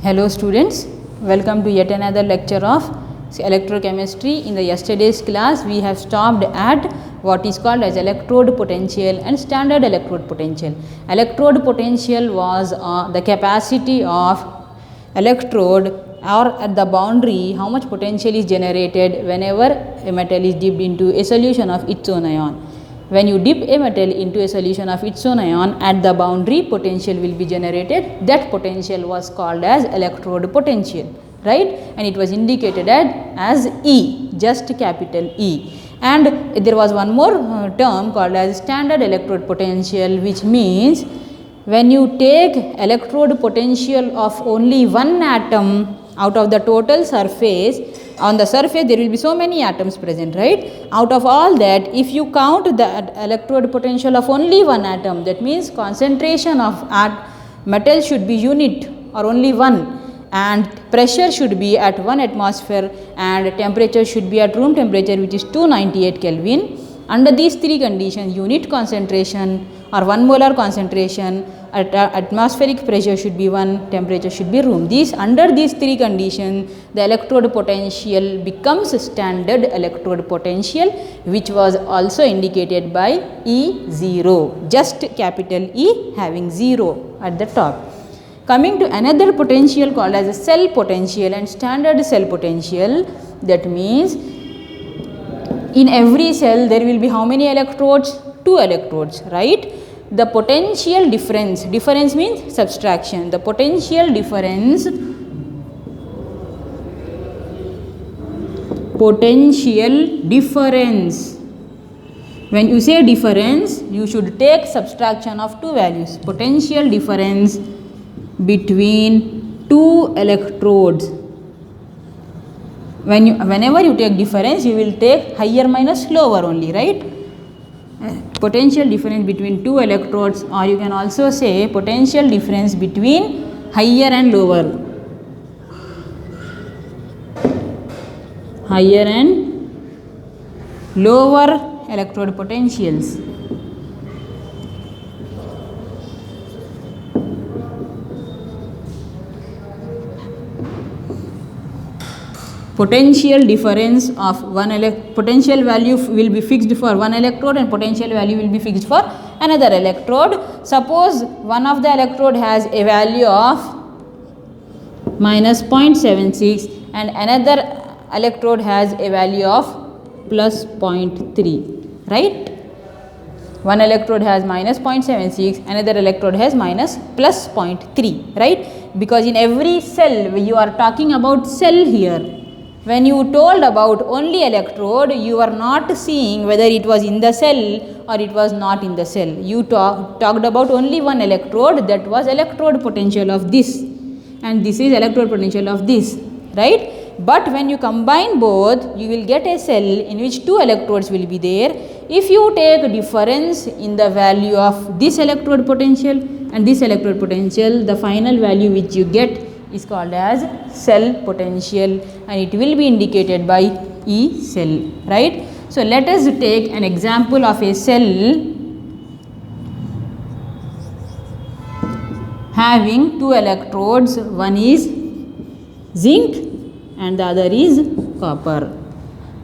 Hello students, welcome to yet another lecture of electrochemistry. In the yesterday's class we have stopped at what is called as electrode potential and standard electrode potential. Electrode potential was the capacity of electrode or at the boundary how much potential is generated whenever a metal is dipped into a solution of its own ion. When you dip a metal into a solution of its own ion, at the boundary potential will be generated. That potential was called as electrode potential, right? And it was indicated as E, just capital E. And there was one more term called as standard electrode potential, which means when you take electrode potential of only one atom out of the total surface, on the surface there will be so many atoms present, right? Out of all that, if you count the electrode potential of only one atom, that means concentration of metal should be unit or only one, and pressure should be at 1 atmosphere and temperature should be at room temperature, which is 298 Kelvin. Under these three conditions, unit concentration or 1 molar concentration, atmospheric pressure should be 1, temperature should be room. Under these three conditions, the electrode potential becomes standard electrode potential, which was also indicated by E0, just capital E having 0 at the top. Coming to another potential called as a cell potential and standard cell potential, that means in every cell there will be how many electrodes? 2 electrodes, right? The potential difference means subtraction. The potential difference when you say difference, you should take subtraction of two values. Potential difference between two electrodes. Whenever you take difference, you will take higher minus lower only, right? Potential difference between two electrodes, or you can also say potential difference between higher and lower. Higher and lower electrode potentials. Potential difference of potential value will be fixed for one electrode and potential value will be fixed for another electrode. Suppose one of the electrode has a value of minus 0.76 and another electrode has a value of plus 0.3, right? One electrode has minus 0.76, another electrode has minus plus 0.3, right? Because in every cell, you are talking about cell here. When you told about only electrode, you are not seeing whether it was in the cell or it was not in the cell. You talked about only one electrode, that was electrode potential of this, and this is electrode potential of this, right? But when you combine both, you will get a cell in which two electrodes will be there. If you take difference in the value of this electrode potential and this electrode potential, the final value which you get is called as cell potential, and it will be indicated by E cell, right? So let us take an example of a cell having two electrodes. One is zinc and the other is copper.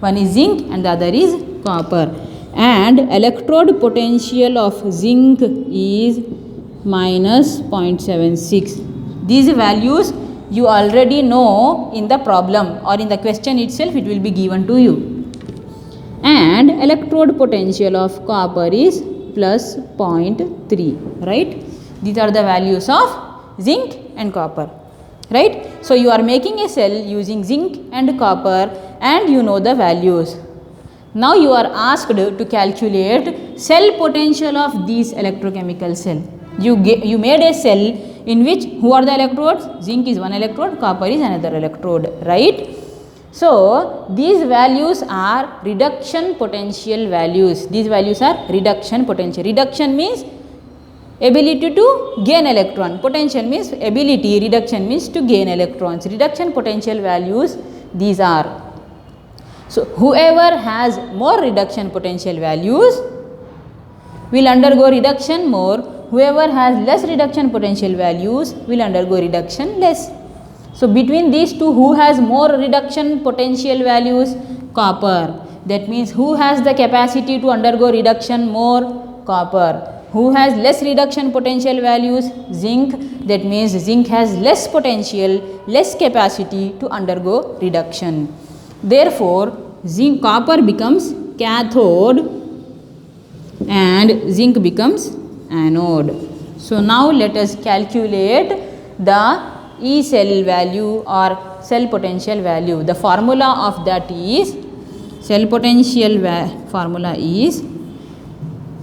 One is zinc and the other is copper, and electrode potential of zinc is minus 0.76. These values you already know in the problem or in the question itself, it will be given to you. And electrode potential of copper is plus 0.3, right? These are the values of zinc and copper, right? So you are making a cell using zinc and copper and you know the values. Now you are asked to calculate cell potential of these electrochemical cell. You made a cell in which who are the electrodes? Zinc is one electrode, copper is another electrode, right? So these values are reduction potential values. These values are reduction potential. Reduction means ability to gain electron. Potential means ability. Reduction means to gain electrons. Reduction potential values these are. So whoever has more reduction potential values will undergo reduction more. Whoever has less reduction potential values will undergo reduction less. So between these two, who has more reduction potential values? Copper. That means who has the capacity to undergo reduction more? Copper. Who has less reduction potential values? Zinc. That means zinc has less potential, less capacity to undergo reduction. Therefore, copper becomes cathode and zinc becomes anode. So now let us calculate the E cell value or cell potential value. The formula of that is, cell potential formula is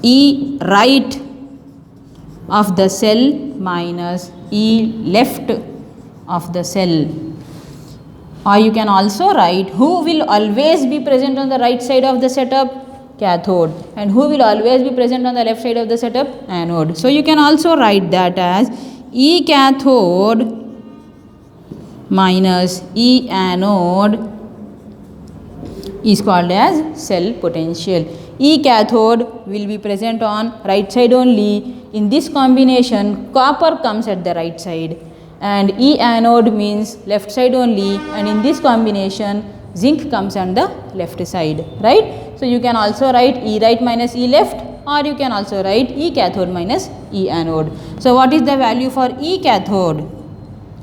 E right of the cell minus E left of the cell. Or you can also write, who will always be present on the right side of the setup? Cathode. And who will always be present on the left side of the setup? Anode. So you can also write that as E cathode minus E anode is called as cell potential. E cathode will be present on right side only. In this combination, copper comes at the right side, and E anode means left side only, and in this combination zinc comes on the left side, right? So you can also write E right minus E left, or you can also write E cathode minus E anode. So what is the value for E cathode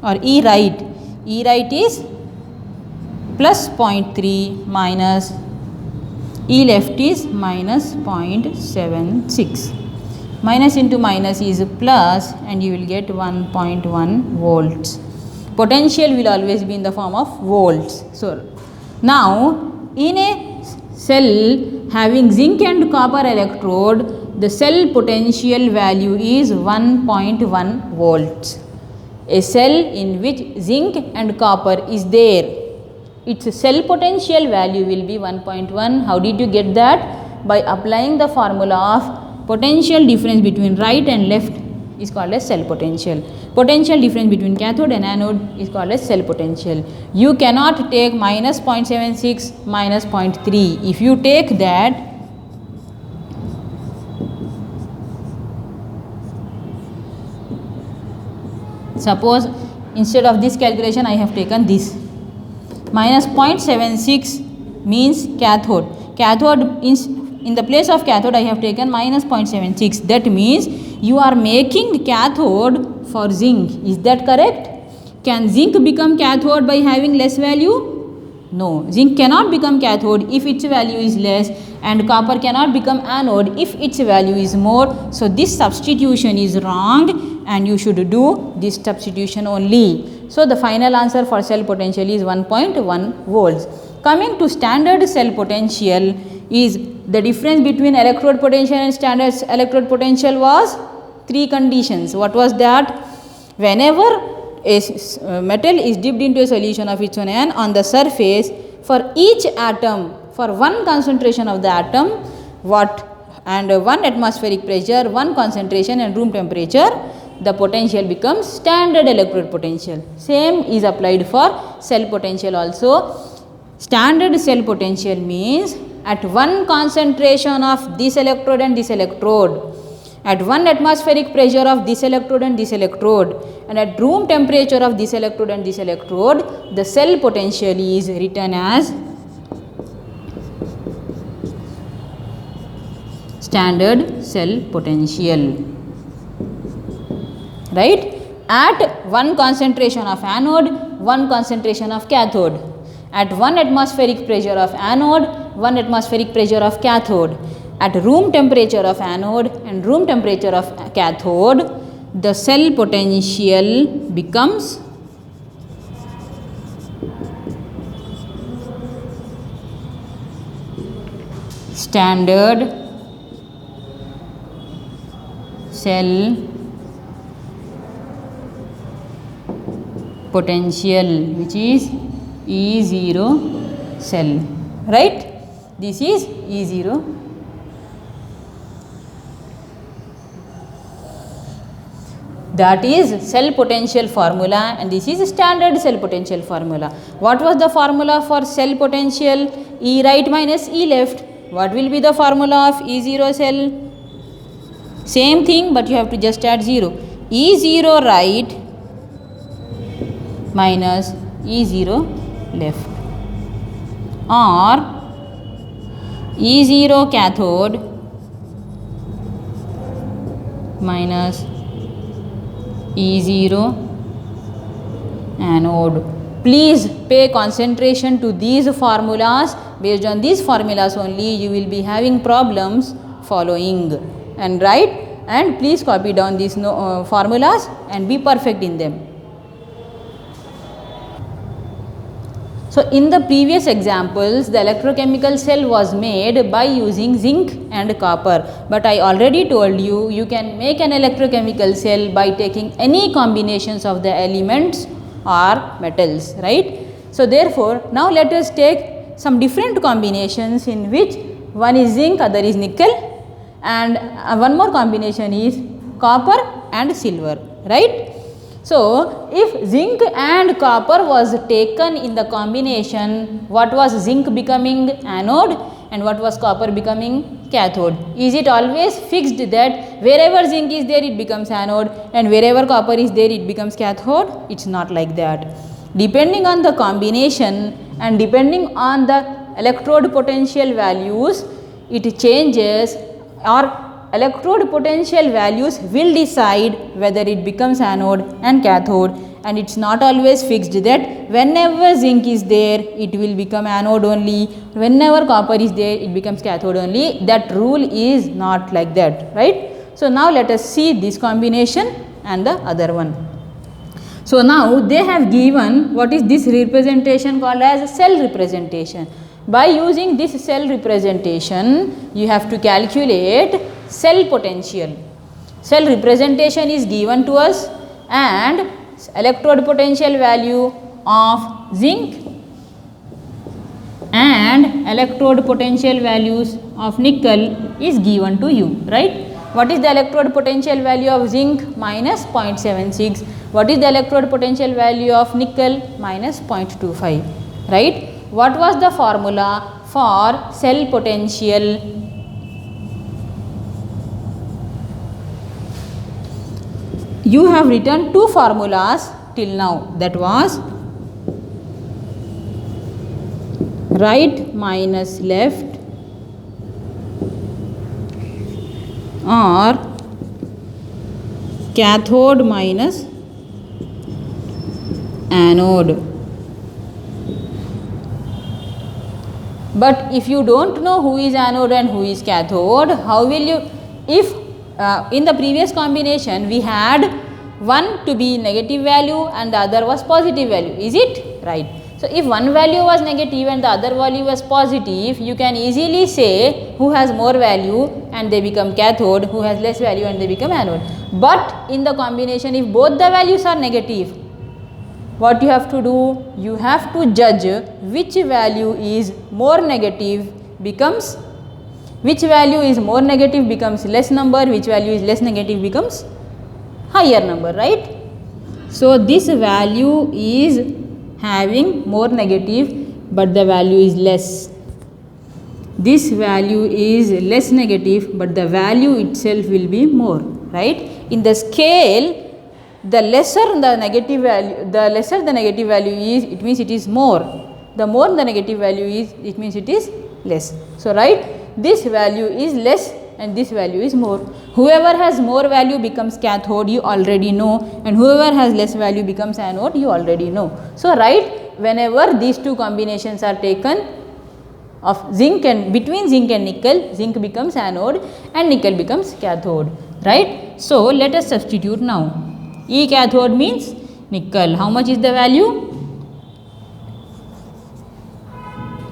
or E right? E right is plus 0.3 minus E left is minus 0.76. Minus into minus is plus, and you will get 1.1 volts. Potential will always be in the form of volts. So now in a cell having zinc and copper electrode, the cell potential value is 1.1 volts. A cell in which zinc and copper is there, its cell potential value will be 1.1. How did you get that? By applying the formula of potential difference between right and left is called as cell potential. Potential difference between cathode and anode is called as cell potential. You cannot take minus 0.76 minus 0.3. If you take that, suppose instead of this calculation I have taken this. Minus 0.76 means cathode. Cathode in the place of cathode I have taken minus 0.76. That means you are making cathode for zinc. Is that correct? Can zinc become cathode by having less value? No. Zinc cannot become cathode if its value is less, and copper cannot become anode if its value is more. So this substitution is wrong, and you should do this substitution only. So the final answer for cell potential is 1.1 volts. Coming to standard cell potential is the difference between electrode potential and standard electrode potential was 3 conditions. What was that? Whenever a metal is dipped into a solution of its own N on the surface, for each atom, for one concentration of the atom, and 1 atmospheric pressure, 1 concentration and room temperature, the potential becomes standard electrode potential. Same is applied for cell potential also. Standard cell potential means at 1 concentration of this electrode and this electrode, at 1 atmospheric pressure of this electrode and this electrode, and at room temperature of this electrode and this electrode, the cell potential is written as standard cell potential. Right? At 1 concentration of anode, 1 concentration of cathode. At 1 atmospheric pressure of anode, 1 atmospheric pressure of cathode. At room temperature of anode and room temperature of cathode, the cell potential becomes standard cell potential, which is E0 cell, right? This is E0. That is cell potential formula, and this is standard cell potential formula. What was the formula for cell potential? E right minus E left. What will be the formula of E0 cell? Same thing, but you have to just add 0. E0 right minus E0 left, or E0 cathode minus E0 anode. Please pay concentration to these formulas. Based on these formulas only you will be having problems following, and write, and please copy down these formulas and be perfect in them. So, in the previous examples the electrochemical cell was made by using zinc and copper, but I already told you, you can make an electrochemical cell by taking any combinations of the elements or metals, right. So, therefore, now let us take some different combinations in which one is zinc, other is nickel, and one more combination is copper and silver, right. So, if zinc and copper was taken in the combination, what was zinc becoming anode and what was copper becoming cathode? Is it always fixed that wherever zinc is there it becomes anode and wherever copper is there it becomes cathode? It is not like that. Depending on the combination and depending on the electrode potential values, it changes, or electrode potential values will decide whether it becomes anode and cathode, and it is not always fixed that whenever zinc is there it will become anode only, whenever copper is there it becomes cathode only. That rule is not like that, right. So, now let us see this combination and the other one. So, now they have given what is this representation called as cell representation. By using this cell representation you have to calculate cell potential. Cell representation is given to us and electrode potential value of zinc and electrode potential values of nickel is given to you, right. What is the electrode potential value of zinc? Minus 0.76. What is the electrode potential value of nickel? Minus 0.25, right. What was the formula for cell potential? You have written two formulas till now, that was right minus left or cathode minus anode. But if you do not know who is anode and who is cathode, how will you, if in the previous combination we had one to be negative value and the other was positive value, is it right? So, if one value was negative and the other value was positive, you can easily say who has more value and they become cathode, who has less value and they become anode. But in the combination if both the values are negative, what you have to do? You have to judge which value is more negative becomes, which value is more negative becomes less number, which value is less negative becomes higher number, right. So, this value is having more negative but the value is less. This value is less negative but the value itself will be more, right. In the scale, the lesser the negative value, the lesser the negative value is, it means it is more. The more the negative value is, it means it is less. So, right, this value is less and this value is more. Whoever has more value becomes cathode, you already know, and whoever has less value becomes anode, you already know. So, right, whenever these two combinations are taken of zinc and between zinc and nickel, zinc becomes anode and nickel becomes cathode, right. So, let us substitute now. E cathode means nickel. How much is the value?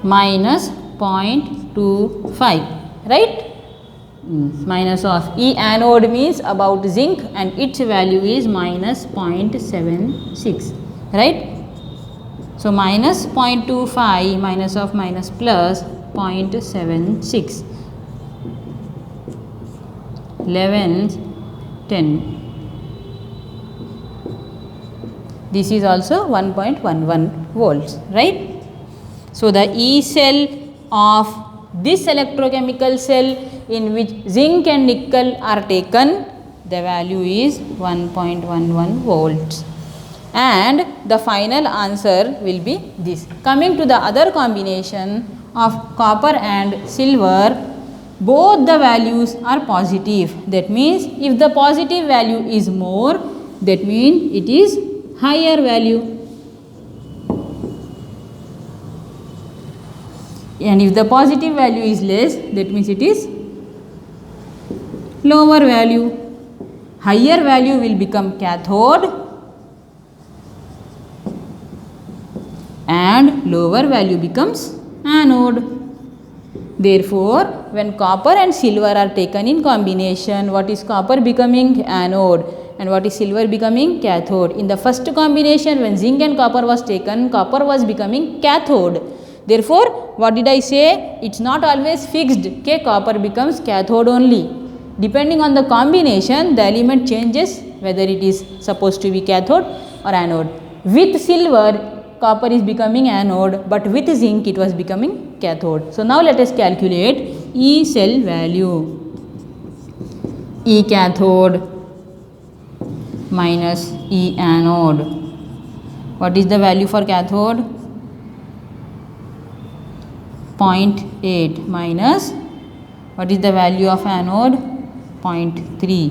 Minus 0.25, right. Minus of E anode means about zinc and its value is minus 0.76, right. So, minus 0.25 minus of minus plus 0.76, 11, 10. This is also 1.11 volts, right. So, the E cell of this electrochemical cell in which zinc and nickel are taken, the value is 1.11 volts. and the final answer will be this. Coming to the other combination of copper and silver, both the values are positive. That means if the positive value is more, that means it is higher value. And if the positive value is less, that means it is lower value. Higher value will become cathode and lower value becomes anode. Therefore, when copper and silver are taken in combination, what is copper becoming anode and what is silver becoming cathode? In the first combination, when zinc and copper was taken, copper was becoming cathode. Therefore, what did I say? It's not always fixed. Okay, copper becomes cathode only. Depending on the combination, the element changes whether it is supposed to be cathode or anode. With silver, copper is becoming anode, but with zinc it was becoming cathode. So now let us calculate E cell value. E cathode minus E anode. What is the value for cathode? 0.8 minus, what is the value of anode? 0.3.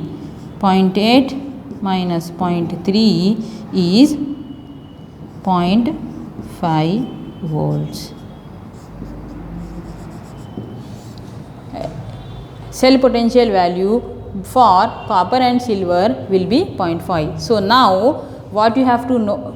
0.8 minus 0.3 is 0.5 volts. Cell potential value for copper and silver will be 0.5. So now what you have to know,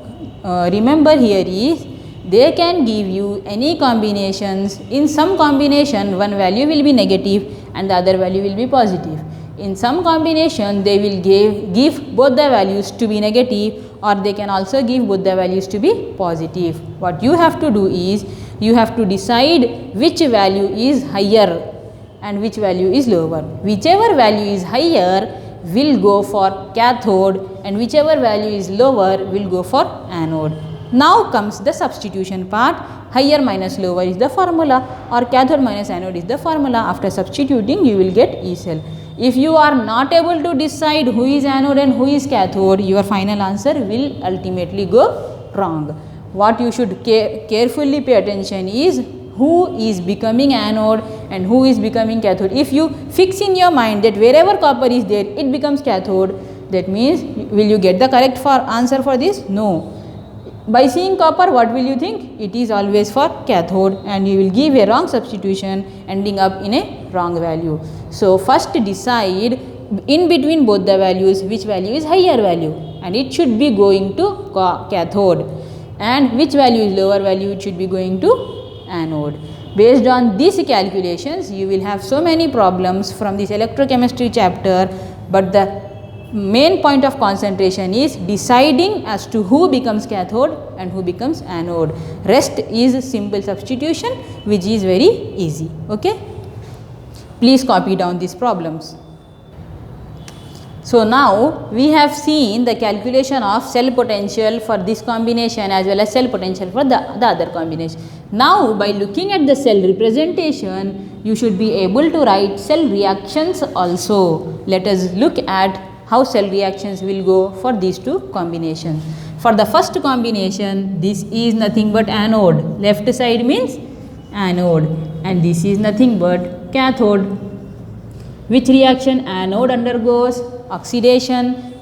remember here is, they can give you any combinations. In some combination, one value will be negative and the other value will be positive. In some combination, they will give both the values to be negative, or they can also give both the values to be positive. What you have to do is, you have to decide which value is higher and which value is lower. Whichever value is higher will go for cathode and whichever value is lower will go for anode. Now comes the substitution part. Higher minus lower is the formula, or cathode minus anode is the formula. After substituting, you will get E cell. If you are not able to decide who is anode and who is cathode, your final answer will ultimately go wrong. What you should carefully pay attention is who is becoming anode and who is becoming cathode. If you fix in your mind that wherever copper is there, it becomes cathode, that means will you get the correct answer for this? No. By seeing copper, what will you think? It is always for cathode, and you will give a wrong substitution ending up in a wrong value. So first decide in between both the values which value is higher value, and it should be going to cathode, and which value is lower value, it should be going to anode. Based on these calculations, you will have so many problems from this electrochemistry chapter, but the main point of concentration is deciding as to who becomes cathode and who becomes anode. Rest is simple substitution, which is very easy. Okay? Please copy down these problems. So now we have seen the calculation of cell potential for this combination as well as cell potential for the other combination. Now by looking at the cell representation, you should be able to write cell reactions also. Let us look at how cell reactions will go for these two combinations. For the first combination, this is nothing but anode. Left side means anode, and this is nothing but cathode. Which reaction anode undergoes? Oxidation.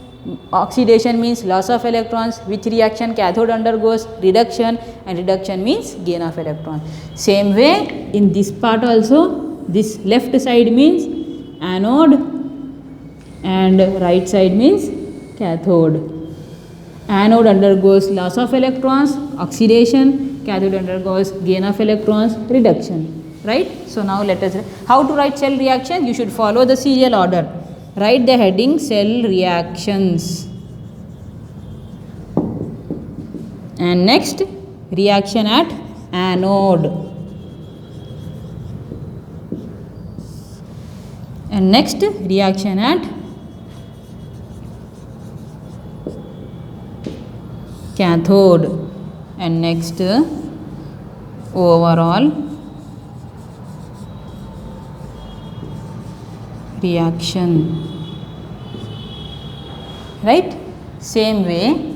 Oxidation means loss of electrons. Which reaction cathode undergoes? Reduction, and reduction means gain of electron. Same way in this part also, this left side means anode and right side means cathode. Anode undergoes loss of electrons, oxidation. Cathode undergoes gain of electrons, reduction. Right? So now let us, how to write cell reactions? You should follow the serial order. Write the heading cell reactions. And next, reaction at anode. And next, reaction at cathode. And next, overall reaction. Right? Same way,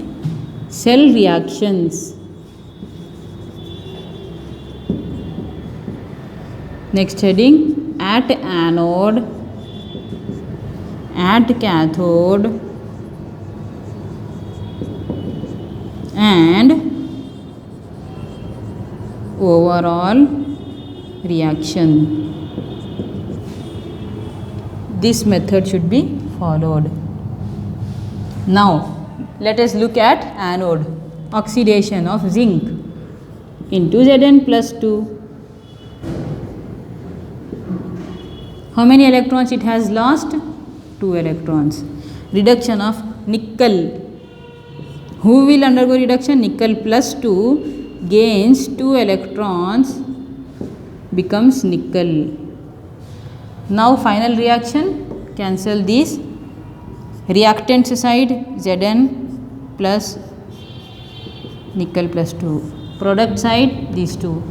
cell reactions. Next heading, at anode, at cathode and overall reaction. This method should be followed. Now let us look at anode. Oxidation of zinc into Zn plus 2. How many electrons it has lost? 2 electrons. Reduction of nickel. Who will undergo reduction? Nickel plus 2 gains 2 electrons, becomes nickel. Now final reaction, cancel these. Reactants side, Zn plus nickel plus 2. Product side, these two.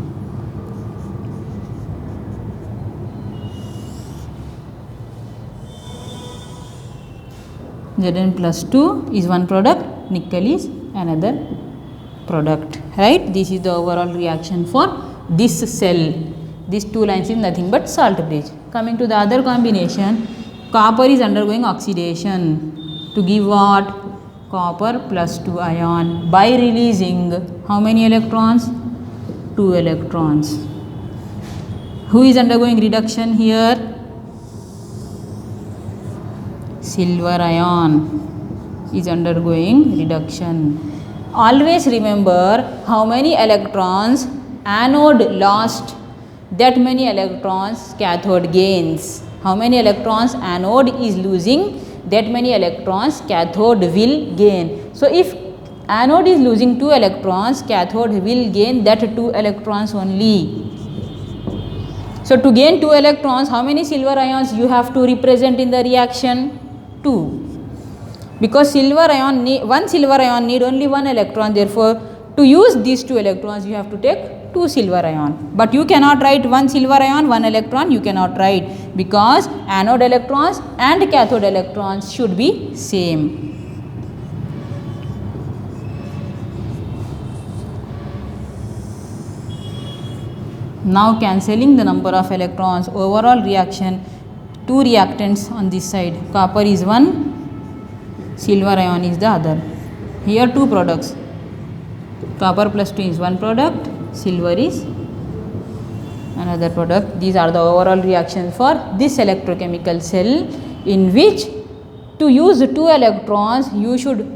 Zn plus 2 is one product, nickel is another product, right? This is the overall reaction for this cell. These two lines is nothing but salt bridge. Coming to the other combination, copper is undergoing oxidation to give what? Copper plus 2 ion by releasing how many electrons? 2 electrons. Who is undergoing reduction here? Silver ion is undergoing reduction. Always remember how many electrons anode lost, that many electrons cathode gains. How many electrons anode is losing, that many electrons cathode will gain. So if anode is losing 2 electrons, cathode will gain that 2 electrons only. So to gain 2 electrons, how many silver ions you have to represent in the reaction? 2. Because one silver ion need only 1 electron, therefore to use these 2 electrons you have to take 2 silver ion. But you cannot write 1 silver ion, 1 electron, you cannot write, because anode electrons and cathode electrons should be same. Now cancelling the number of electrons, overall reaction, 2 reactants on this side, copper is one, silver ion is the other. Here 2 products, copper plus 2 is one product, silver is another product. These are the overall reactions for this electrochemical cell, in which to use 2 electrons you should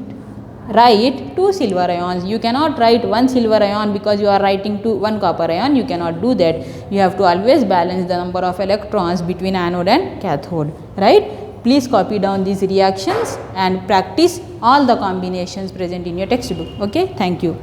write 2 silver ions. You cannot write 1 silver ion because you are writing 1 copper ion. You cannot do that. You have to always balance the number of electrons between anode and cathode, right? Please copy down these reactions and practice all the combinations present in your textbook. Okay, thank you.